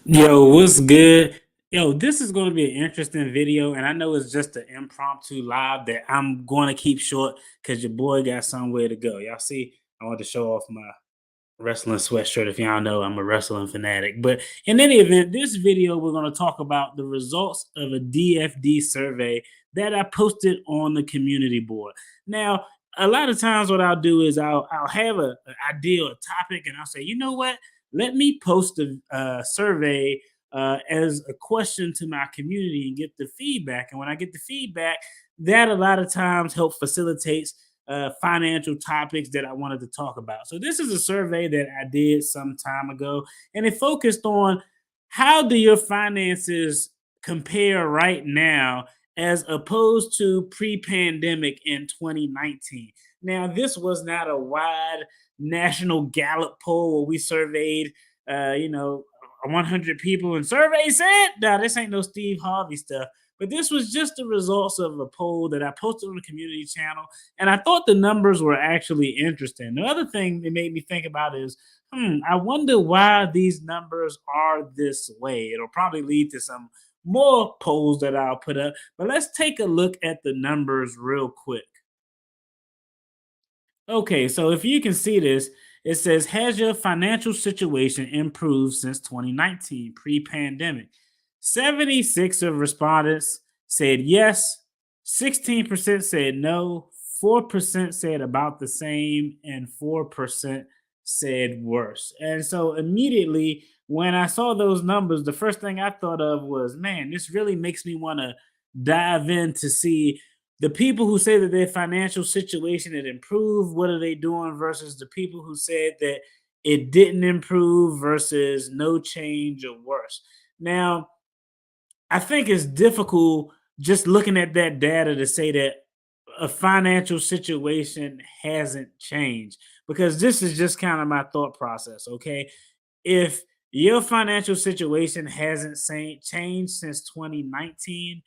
Yo, what's good? Yo, this is going to be an interesting video, and I know it's just an impromptu live that I'm going to keep short because your boy got somewhere to go. Y'all see, I want to show off my wrestling sweatshirt. If y'all know, I'm a wrestling fanatic. But in any event, this video we're going to talk about the results of a DFD survey that I posted on the community board. Now, a lot of times, what I'll do is I'll have an idea, a topic, and I'll say, you know what? Let me post a survey as a question to my community and get the feedback. And when I get the feedback, that a lot of times help facilitates financial topics that I wanted to talk about. So this is a survey that I did some time ago, and it focused on how do your finances compare right now as opposed to pre-pandemic in 2019. Now, this was not a wide national Gallup poll where we surveyed, 100 people, and survey said, "Nah, this ain't no Steve Harvey stuff." But this was just the results of a poll that I posted on the community channel, and I thought the numbers were actually interesting. The other thing it made me think about is, I wonder why these numbers are this way. It'll probably lead to some more polls that I'll put up, but let's take a look at the numbers real quick. Okay, so if you can see this, it says, has your financial situation improved since 2019, pre pandemic? 76 of respondents said yes, 16% said no, 4% said about the same, and 4% said worse. And so immediately when I saw those numbers, the first thing I thought of was, man, this really makes me want to dive in to see the people who say that their financial situation had improved, what are they doing versus the people who said that it didn't improve versus no change or worse. Now, I think it's difficult just looking at that data to say that a financial situation hasn't changed because this is just kind of my thought process. Okay. If your financial situation hasn't changed since 2019,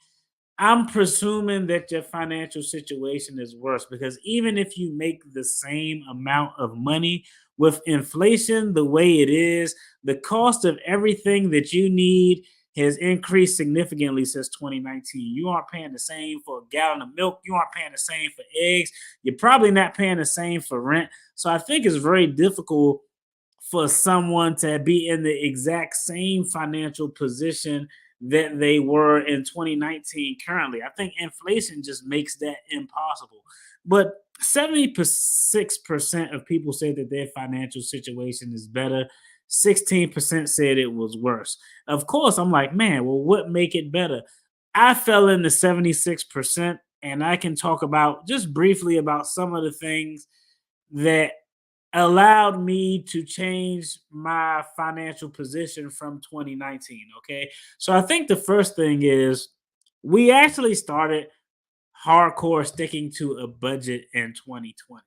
I'm presuming that your financial situation is worse because even if you make the same amount of money with inflation the way it is, the cost of everything that you need has increased significantly since 2019. You aren't paying the same for a gallon of milk. You aren't paying the same for eggs. You're probably not paying the same for rent. So I think it's very difficult for someone to be in the exact same financial position that they were in 2019 currently. I think inflation just makes that impossible. But 76% of people say that their financial situation is better. 16% said it was worse. Of course, I'm like, man, well, what make it better? I fell into 76%, and I can talk about just briefly about some of the things that allowed me to change my financial position from 2019. Okay. So I think the first thing is we actually started hardcore sticking to a budget in 2020.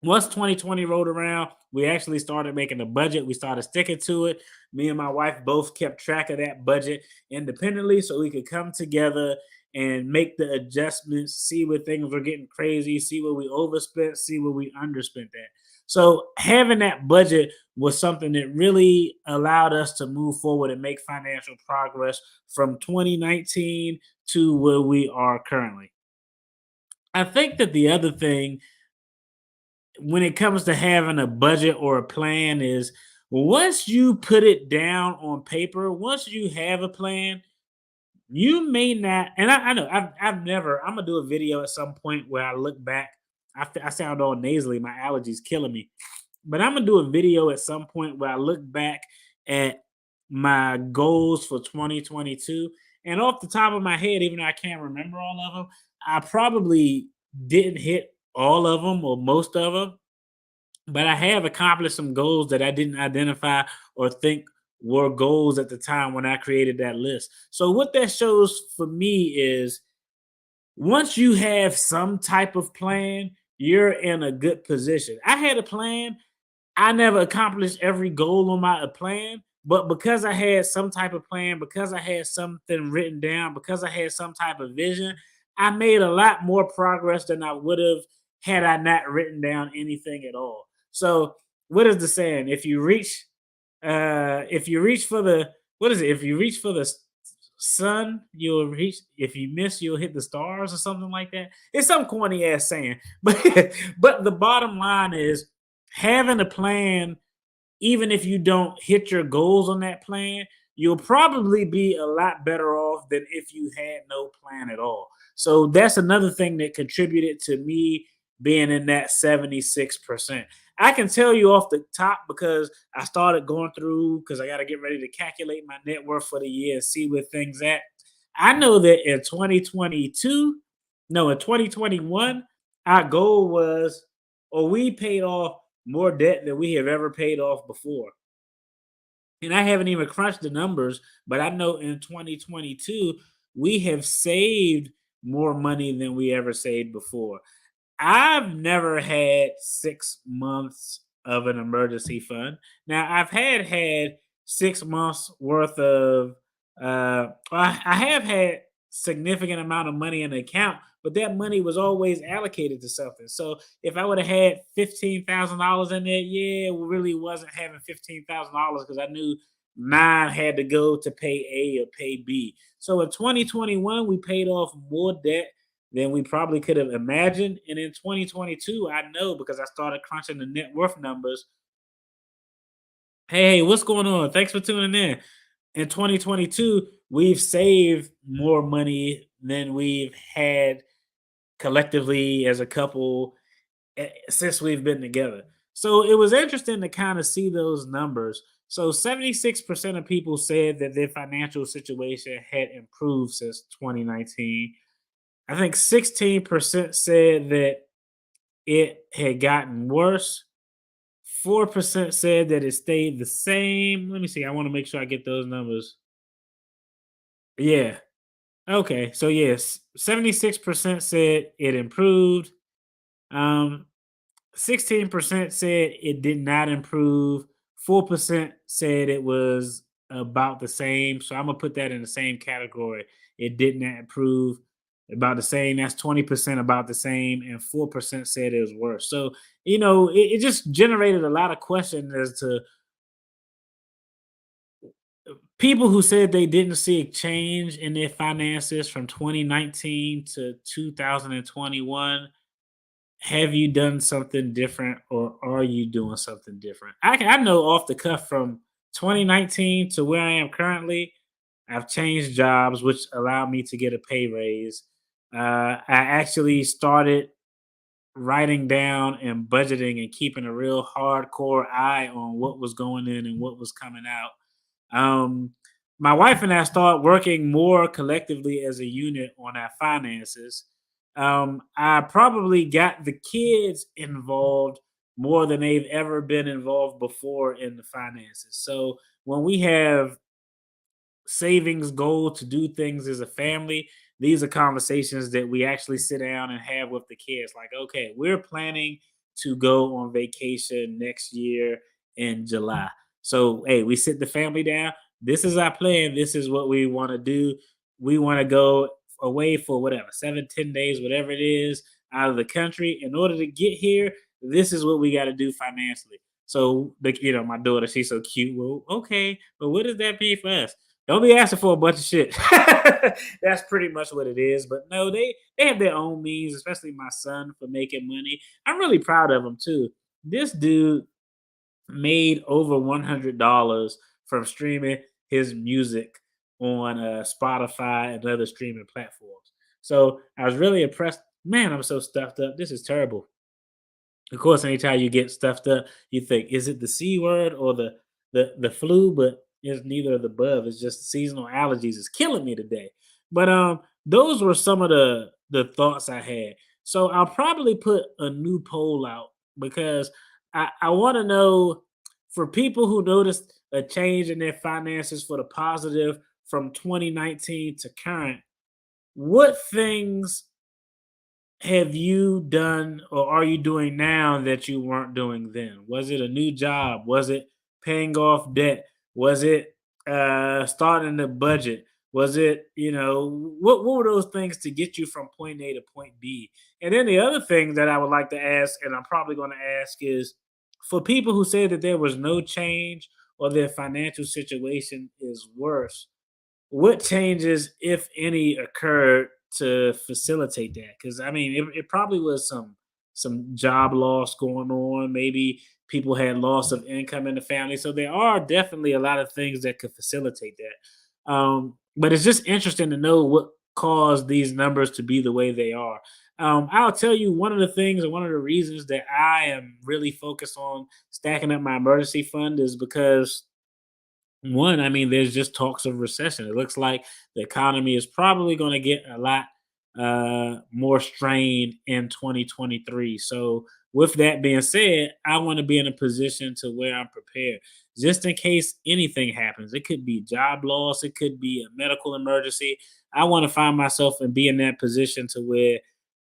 Once 2020 rolled around, we actually started making a budget. We started sticking to it. Me and my wife both kept track of that budget independently so we could come together and make the adjustments, see where things were getting crazy, see where we overspent, see where we underspent that. So having that budget was something that really allowed us to move forward and make financial progress from 2019 to where we are currently. I think that the other thing when it comes to having a budget or a plan is once you put it down on paper, once you have a plan, you may not. And I know I've never. I'm gonna do a video at some point where I look back. I sound all nasally. My allergies killing me. But I'm gonna do a video at some point where I look back at my goals for 2022. And off the top of my head, even though I can't remember all of them, I probably didn't hit all of them or most of them, but I have accomplished some goals that I didn't identify or think were goals at the time when I created that list. So what that shows for me is once you have some type of plan, you're in a good position. I had a plan. I never accomplished every goal on my plan, but because I had some type of plan, because I had something written down, because I had some type of vision, I made a lot more progress than I would have had I not written down anything at all. So, what is the saying? If you reach If you reach for the what is it? If you reach for the sun, you'll reach. If you miss, you'll hit the stars or something like that. It's some corny ass saying, but but the bottom line is having a plan. Even if you don't hit your goals on that plan, you'll probably be a lot better off than if you had no plan at all. So that's another thing that contributed to me being in that 76%. I can tell you off the top because I started going through because I got to get ready to calculate my net worth for the year and see where things at. I know that in 2022, no, in 2021, our goal was, or we paid off more debt than we have ever paid off before. And I haven't even crunched the numbers, but I know in 2022, we have saved more money than we ever saved before. I've never had 6 months of an emergency fund. Now, I've had 6 months worth of I have had significant amount of money in the account, but that money was always allocated to something. So, if I would have had $15,000 in there, yeah, it really wasn't having $15,000 because I knew 9 had to go to pay A or pay B. So, in 2021, we paid off more debt than we probably could have imagined. And in 2022, I know because I started crunching the net worth numbers. Hey, what's going on? Thanks for tuning in. In 2022, we've saved more money than we've had collectively as a couple since we've been together. So it was interesting to kind of see those numbers. So 76% of people said that their financial situation had improved since 2019. I think 16% said that it had gotten worse. 4% said that it stayed the same. Let me see. I want to make sure I get those numbers. Yeah. Okay. So yes, 76% said it improved. Um 16% said it did not improve. 4% said it was about the same. So I'm gonna put that in the same category. It did not improve. About the same. That's 20% about the same, and 4% said it was worse. So it just generated a lot of questions as to people who said they didn't see a change in their finances from 2019 to 2021. Have you done something different or are you doing something different? I know off the cuff from 2019 to where I am currently, I've changed jobs, which allowed me to get a pay raise. I actually started writing down and budgeting and keeping a real hardcore eye on what was going in and what was coming out. Um, my wife and I start working more collectively as a unit on our finances. I probably got the kids involved more than they've ever been involved before in the finances. So when we have savings goal to do things as a family, these are conversations that we actually sit down and have with the kids. Like, okay, we're planning to go on vacation next year in July. So, hey, we sit the family down. This is our plan. This is what we want to do. We want to go away for whatever, 7, 10 days, whatever it is, out of the country. In order to get here, this is what we got to do financially. So, my daughter, she's so cute. Well, okay, but what does that mean for us? Don't be asking for a bunch of shit. That's pretty much what it is. But no, they have their own means, especially my son for making money. I'm really proud of him too. This dude made over $100 from streaming his music on Spotify and other streaming platforms. So I was really impressed. Man, I'm so stuffed up. This is terrible. Of course, anytime you get stuffed up, you think, is it the C word or the flu? But it's neither of the above. It's just seasonal allergies is killing me today. But those were some of the thoughts I had. So I'll probably put a new poll out because I want to know for people who noticed a change in their finances for the positive from 2019 to current, what things have you done or are you doing now that you weren't doing then? Was it a new job? Was it paying off debt? Was it starting the budget? Was it, what were those things to get you from point A to point B? And then the other thing that I would like to ask, and I'm probably going to ask, is for people who said that there was no change or their financial situation is worse, what changes, if any, occurred to facilitate that? Because I mean, it probably was some job loss going on. Maybe people had loss of income in the family, so there are definitely a lot of things that could facilitate that. But it's just interesting to know what caused these numbers to be the way they are. I'll tell you one of the things and one of the reasons that I am really focused on stacking up my emergency fund is because one, I mean, there's just talks of recession. It looks like the economy is probably going to get a lot more strained in 2023. So, with that being said, I want to be in a position to where I'm prepared, just in case anything happens. It could be job loss, it could be a medical emergency. I want to find myself and be in that position to where,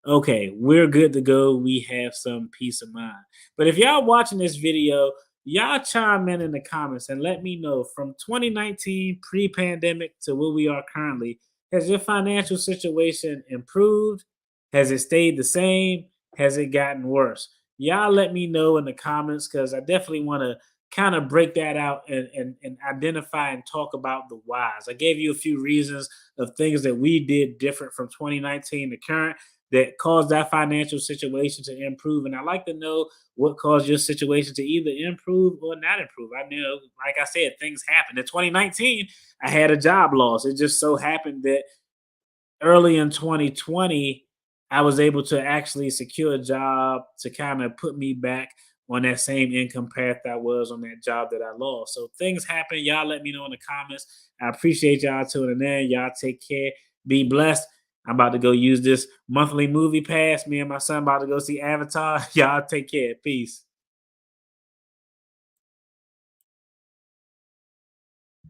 okay, we're good to go. We have some peace of mind. But if y'all watching this video, y'all chime in the comments and let me know from 2019 pre-pandemic to where we are currently. Has your financial situation improved? Has it stayed the same? Has it gotten worse? Y'all let me know in the comments because I definitely want to kind of break that out and identify and talk about the whys. I gave you a few reasons of things that we did different from 2019 to current that caused that financial situation to improve. And I like to know what caused your situation to either improve or not improve. I know, like I said, things happen. In 2019, I had a job loss. It just so happened that early in 2020, I was able to actually secure a job to kind of put me back on that same income path I was on that job that I lost. So things happen. Y'all let me know in the comments. I appreciate y'all tuning in. Y'all take care. Be blessed. I'm about to go use this monthly movie pass. Me and my son about to go see Avatar. Y'all take care. Peace.